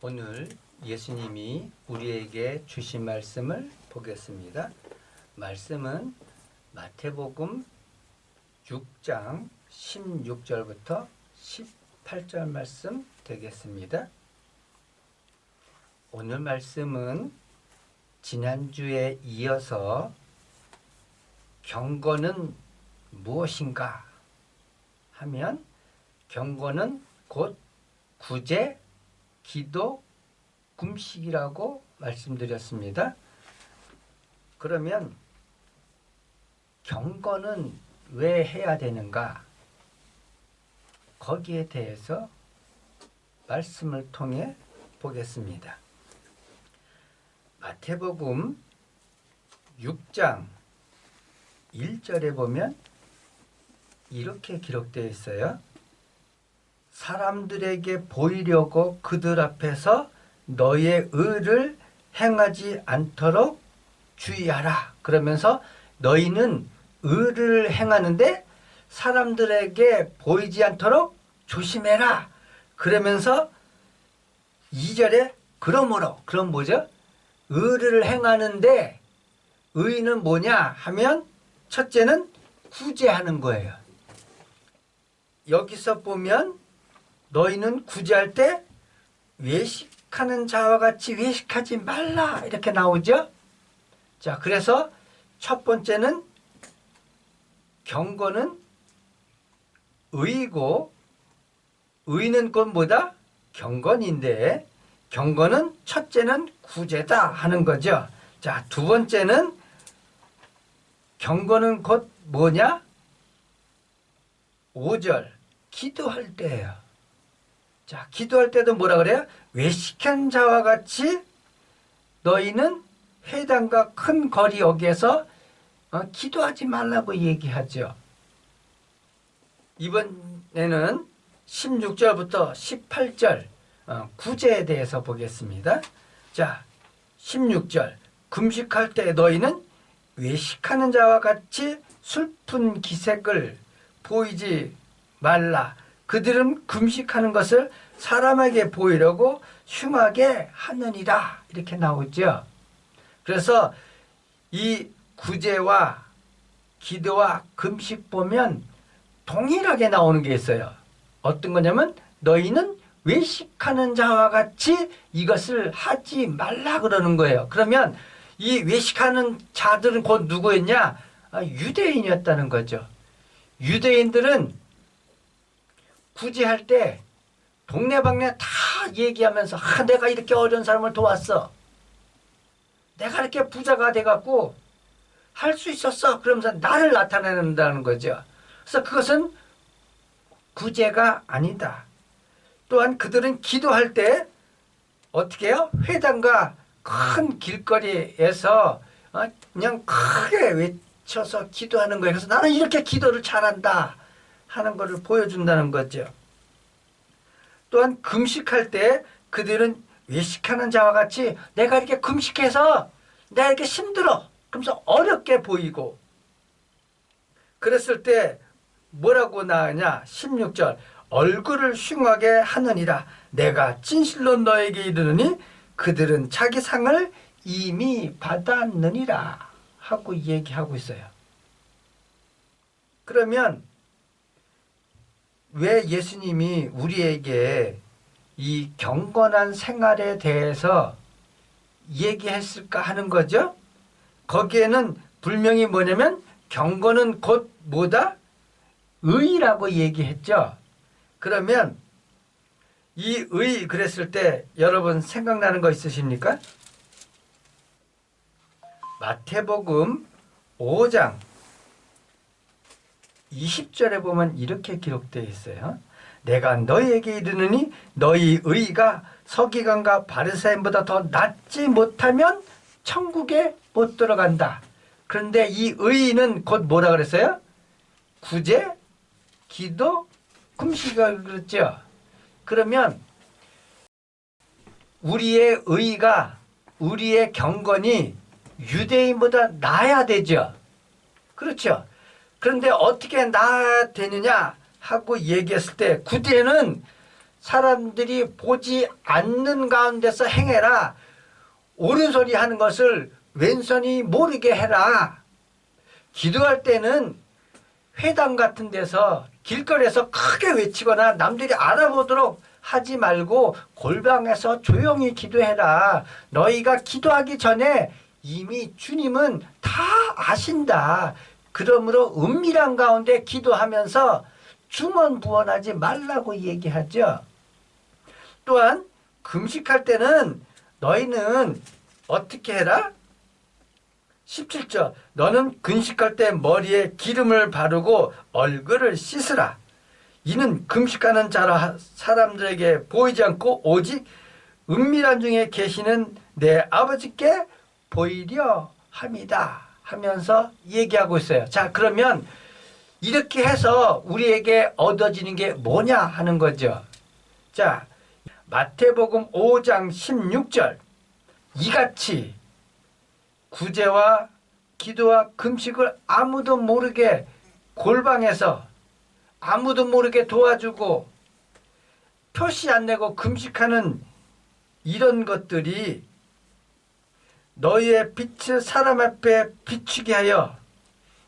오늘 예수님이 우리에게 주신 말씀을 보겠습니다. 말씀은 마태복음 6장 16절부터 18절 말씀 되겠습니다. 오늘 말씀은 지난주에 이어서 경건은 무엇인가 하면 경건은 곧 구제, 기도, 금식이라고 말씀드렸습니다. 그러면 경건은 왜 해야 되는가? 거기에 대해서 말씀을 통해 보겠습니다. 마태복음 6장 1절에 보면 이렇게 기록되어 있어요. 사람들에게 보이려고 그들 앞에서 너의 의를 행하지 않도록 주의하라. 그러면서 너희는 의를 행하는데 사람들에게 보이지 않도록 조심해라. 그러면서 2절에 그러므로, 그럼 뭐죠? 의를 행하는데 의는 뭐냐 하면 첫째는 구제하는 거예요. 여기서 보면 너희는 구제할 때 외식하는 자와 같이 외식하지 말라 이렇게 나오죠. 자, 그래서 첫 번째는 경건은 의이고 의는 곧 뭐다? 경건인데 경건은 첫째는 구제다 하는 거죠. 자, 두 번째는 경건은 곧 뭐냐? 5절 기도할 때예요. 자, 기도할 때도 뭐라 그래요? 외식한 자와 같이 너희는 회당과 큰 거리 여기에서 기도하지 말라고 얘기하죠. 이번에는 16절부터 18절 구제에 대해서 보겠습니다. 자, 16절 금식할 때 너희는 외식하는 자와 같이 슬픈 기색을 보이지 말라. 그들은 금식하는 것을 사람에게 보이려고 흉하게 하느니라 이렇게 나오죠. 그래서 이 구제와 기도와 금식 보면 동일하게 나오는 게 있어요. 어떤 거냐면 너희는 외식하는 자와 같이 이것을 하지 말라 그러는 거예요. 그러면 이 외식하는 자들은 곧 누구였냐? 유대인이었다는 거죠. 유대인들은 구제할 때 동네방네 다 얘기하면서 내가 이렇게 어려운 사람을 도왔어. 내가 이렇게 부자가 돼갖고 할 수 있었어. 그러면서 나를 나타낸다는 거죠. 그래서 그것은 구제가 아니다. 또한 그들은 기도할 때 어떻게 해요? 회당과 큰 길거리에서 그냥 크게 외쳐서 기도하는 거예요. 그래서 나는 이렇게 기도를 잘한다 하는 것을 보여준다는 거죠. 또한 금식할 때 그들은 외식하는 자와 같이 내가 이렇게 금식해서 내가 이렇게 힘들어. 그러면서 어렵게 보이고 그랬을 때 뭐라고 나오냐? 16절 얼굴을 흉하게 하느니라. 내가 진실로 너에게 이르노니 그들은 자기 상을 이미 받았느니라 하고 얘기하고 있어요. 그러면 왜 예수님이 우리에게 이 경건한 생활에 대해서 얘기했을까 하는 거죠. 거기에는 분명히 뭐냐면 경건은 곧 뭐다? 의라고 얘기했죠. 그러면 이 의 그랬을 때 여러분 생각나는 거 있으십니까? 마태복음 5장 20절에 보면 이렇게 기록되어 있어요. 내가 너희에게 이르느니 너희 의가 서기관과 바리새인보다 더 낫지 못하면 천국에 못 들어간다. 그런데 이 의는 곧 뭐라 그랬어요? 구제, 기도, 금식이라 그랬죠. 그러면 우리의 의가 우리의 경건이 유대인보다 나아야 되죠. 그렇죠. 그런데 어떻게 나아야 되느냐 하고 얘기했을 때 구제는 사람들이 보지 않는 가운데서 행해라. 옳은 소리 하는 것을 왼손이 모르게 해라. 기도할 때는 회당 같은 데서 길거리에서 크게 외치거나 남들이 알아보도록 하지 말고 골방에서 조용히 기도해라. 너희가 기도하기 전에 이미 주님은 다 아신다. 그러므로 은밀한 가운데 기도하면서 중언부언하지 말라고 얘기하죠. 또한 금식할 때는 너희는 어떻게 해라? 17절 너는 금식할 때 머리에 기름을 바르고 얼굴을 씻으라. 이는 금식하는 자라 사람들에게 보이지 않고 오직 은밀한 중에 계시는 내 아버지께 보이려 함이다 하면서 얘기하고 있어요. 자, 그러면 이렇게 해서 우리에게 얻어지는 게 뭐냐 하는 거죠. 자, 마태복음 5장 16절 이같이 구제와 기도와 금식을 아무도 모르게 골방에서 아무도 모르게 도와주고 표시 안 내고 금식하는 이런 것들이 너희의 빛을 사람 앞에 비추게 하여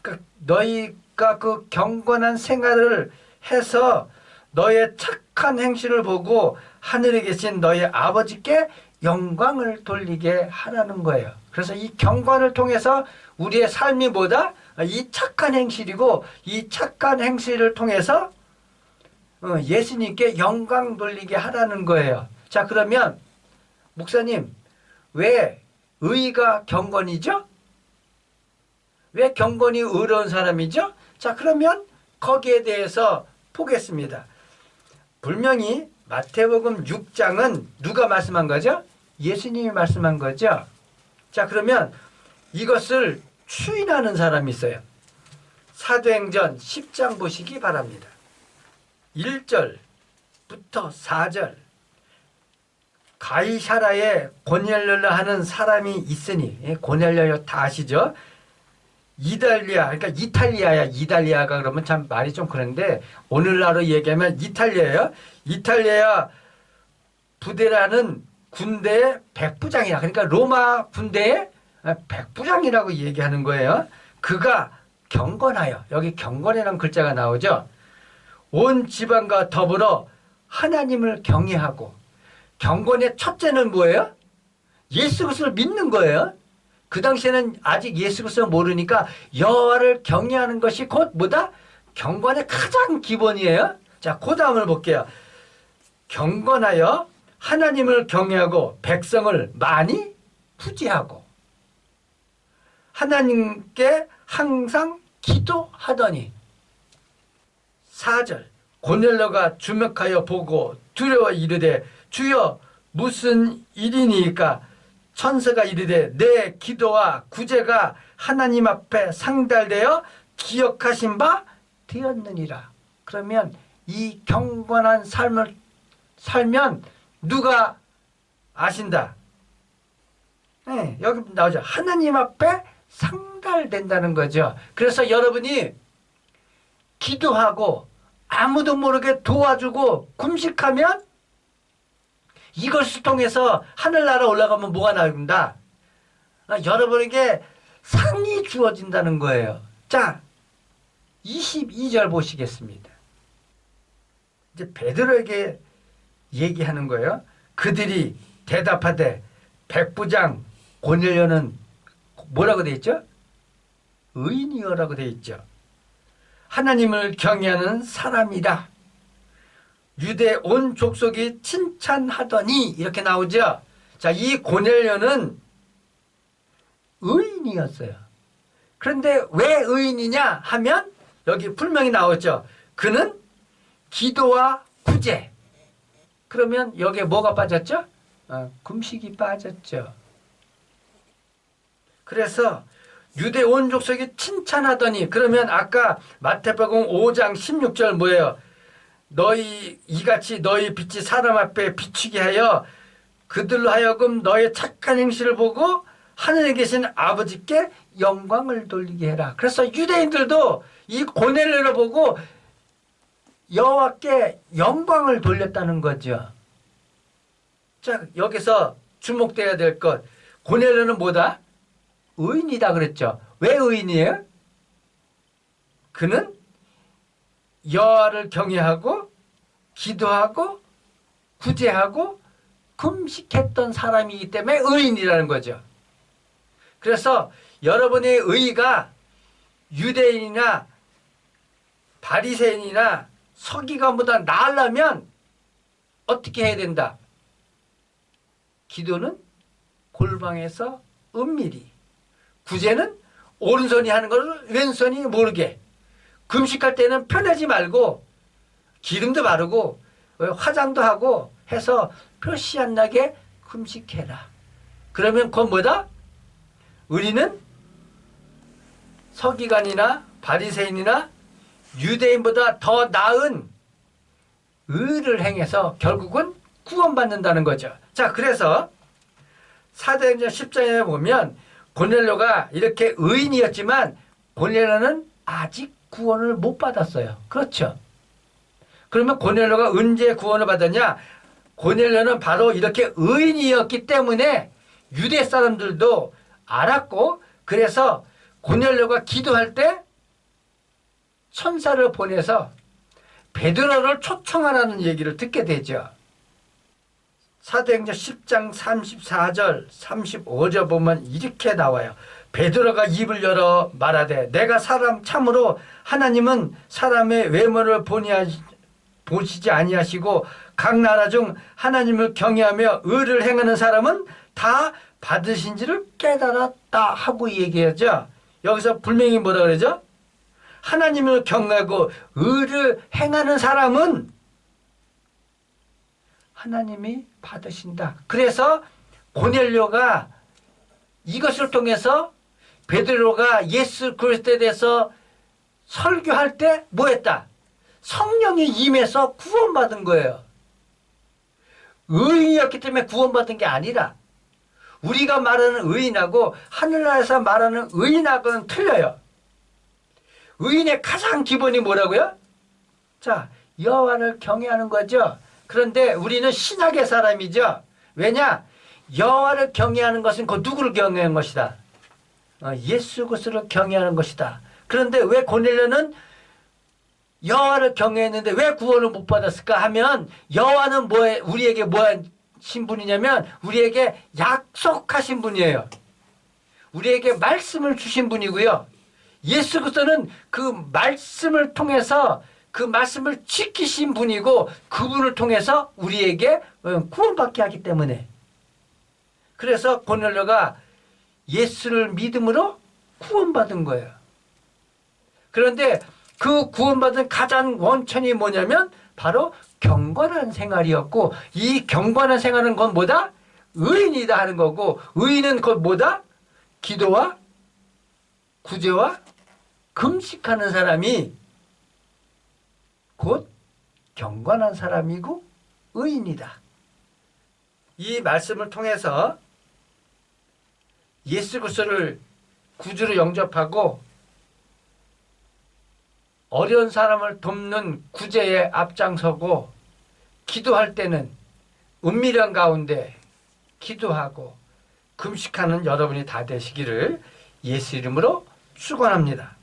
그러니까 너희가 그 경건한 생활을 해서 너의 착한 행실을 보고 하늘에 계신 너희 아버지께 영광을 돌리게 하라는 거예요. 그래서 이 경건을 통해서 우리의 삶이 뭐다? 이 착한 행실이고 이 착한 행실을 통해서 예수님께 영광 돌리게 하라는 거예요. 자, 그러면 목사님 왜 의가 경건이죠? 왜 경건이 의로운 사람이죠? 자, 그러면 거기에 대해서 보겠습니다. 분명히 마태복음 6장은 누가 말씀한 거죠? 예수님이 말씀한 거죠. 자, 그러면 이것을 추인하는 사람이 있어요. 사도행전 10장 보시기 바랍니다. 1절부터 4절 가이사라에 고넬료라 하는 사람이 있으니 고넬료 다 아시죠? 이달리아 그러니까 이탈리아야. 이달리아가 그러면 참 말이 좀 그런데 오늘날로 얘기하면 이탈리아예요. 이탈리아 부대라는 군대의 백부장이야. 그러니까 로마 군대의 백부장이라고 얘기하는 거예요. 그가 경건하여 여기 경건이라는 글자가 나오죠. 온 지방과 더불어 하나님을 경외하고 경건의 첫째는 뭐예요? 예수 그리스도를 믿는 거예요. 그 당시에는 아직 예수 그리스도를 모르니까 여호와를 경외하는 것이 곧 뭐다? 경건의 가장 기본이에요. 자, 그 다음을 볼게요. 경건하여 하나님을 경외하고 백성을 많이 부지하고 하나님께 항상 기도하더니 4절 고넬료가 주목하여 보고 두려워 이르되 주여 무슨 일이니까 천사가 이르되 내 기도와 구제가 하나님 앞에 상달되어 기억하신 바 되었느니라. 그러면 이 경건한 삶을 살면 누가 아신다? 네, 여기 나오죠. 하나님 앞에 상달된다는 거죠. 그래서 여러분이 기도하고 아무도 모르게 도와주고 금식하면 이것을 통해서 하늘나라 올라가면 뭐가 나옵니다. 여러분에게 상이 주어진다는 거예요. 자, 22절 보시겠습니다. 이제 베드로에게 얘기하는 거예요. 그들이 대답하되 백부장 고넬료는 뭐라고 되어 있죠? 의인이여라고 되어 있죠. 하나님을 경외하는 사람이다. 유대 온 족속이 칭찬하더니 이렇게 나오죠. 자, 이 고넬료는 의인이었어요. 그런데 왜 의인이냐 하면 여기 분명히 나오죠. 그는 기도와 구제. 그러면 여기에 뭐가 빠졌죠? 금식이 빠졌죠. 그래서 유대 온 족속이 칭찬하더니 그러면 아까 마태복음 5장 16절 뭐예요? 너희 이같이 너희 빛이 사람 앞에 비추게 하여 그들로 하여금 너의 착한 행실을 보고 하늘에 계신 아버지께 영광을 돌리게 해라. 그래서 유대인들도 이 고넬료를 보고 여호와께 영광을 돌렸다는 거죠. 자, 여기서 주목돼야 될 것, 고넬료는 뭐다? 의인이다 그랬죠. 왜 의인이에요? 그는 여호와를 경외하고 기도하고 구제하고 금식했던 사람이기 때문에 의인이라는 거죠. 그래서 여러분의 의의가 유대인이나 바리새인이나 서기관보다 나으려면 어떻게 해야 된다? 기도는 골방에서 은밀히, 구제는 오른손이 하는 것을 왼손이 모르게, 금식할 때는 편하지 말고 기름도 바르고 화장도 하고 해서 표시 안 나게 금식해라. 그러면 그건 뭐다? 우리는 서기관이나 바리새인이나 유대인보다 더 나은 의를 행해서 결국은 구원받는다는 거죠. 자, 그래서 사도행전 10장에 보면 고넬료가 이렇게 의인이었지만 고넬료는 아직 구원을 못 받았어요. 그렇죠? 그러면 고넬료가 언제 구원을 받았냐? 고넬료는 바로 이렇게 의인이었기 때문에 유대 사람들도 알았고, 그래서 고넬료가 기도할 때 천사를 보내서 베드로를 초청하라는 얘기를 듣게 되죠. 사도행전 10장 34절 35절 보면 이렇게 나와요. 베드로가 입을 열어 말하되 내가 참으로 하나님은 사람의 외모를 보시지 아니하시고 각 나라 중 하나님을 경외하며 의를 행하는 사람은 다 받으신지를 깨달았다 하고 얘기하죠. 여기서 분명히 뭐라 그러죠? 하나님을 경외하고 의를 행하는 사람은 하나님이 받으신다. 그래서 고넬료가 이것을 통해서 베드로가 예수 그리스도에 대해서 설교할 때 뭐했다? 성령이 임해서 구원받은 거예요. 의인이었기 때문에 구원받은 게 아니라 우리가 말하는 의인하고 하늘나라에서 말하는 의인하고는 틀려요. 의인의 가장 기본이 뭐라고요? 자, 여호와를 경외하는 거죠. 그런데 우리는 신약의 사람이죠. 왜냐? 여호와를 경외하는 것은 그 누구를 경외하는 것이다. 예수 그리스도를 경외하는 것이다. 그런데 왜 고넬료는 여호와를 경외했는데 왜 구원을 못 받았을까 하면 여호와는 우리에게 뭐하신 분이냐면 우리에게 약속하신 분이에요. 우리에게 말씀을 주신 분이고요. 예수 그리스도는 그 말씀을 통해서 그 말씀을 지키신 분이고 그분을 통해서 우리에게 구원받게 하기 때문에, 그래서 고넬료가 예수를 믿음으로 구원받은 거예요. 그런데 그 구원받은 가장 원천이 뭐냐면 바로 경건한 생활이었고, 이 경건한 생활은 건 뭐다? 의인이다 하는 거고, 의인은 곧 뭐다? 기도와 구제와 금식하는 사람이 곧 경건한 사람이고 의인이다. 이 말씀을 통해서 예수 그리스도를 구주로 영접하고 어려운 사람을 돕는 구제에 앞장서고 기도할 때는 은밀한 가운데 기도하고 금식하는 여러분이 다 되시기를 예수 이름으로 축원합니다.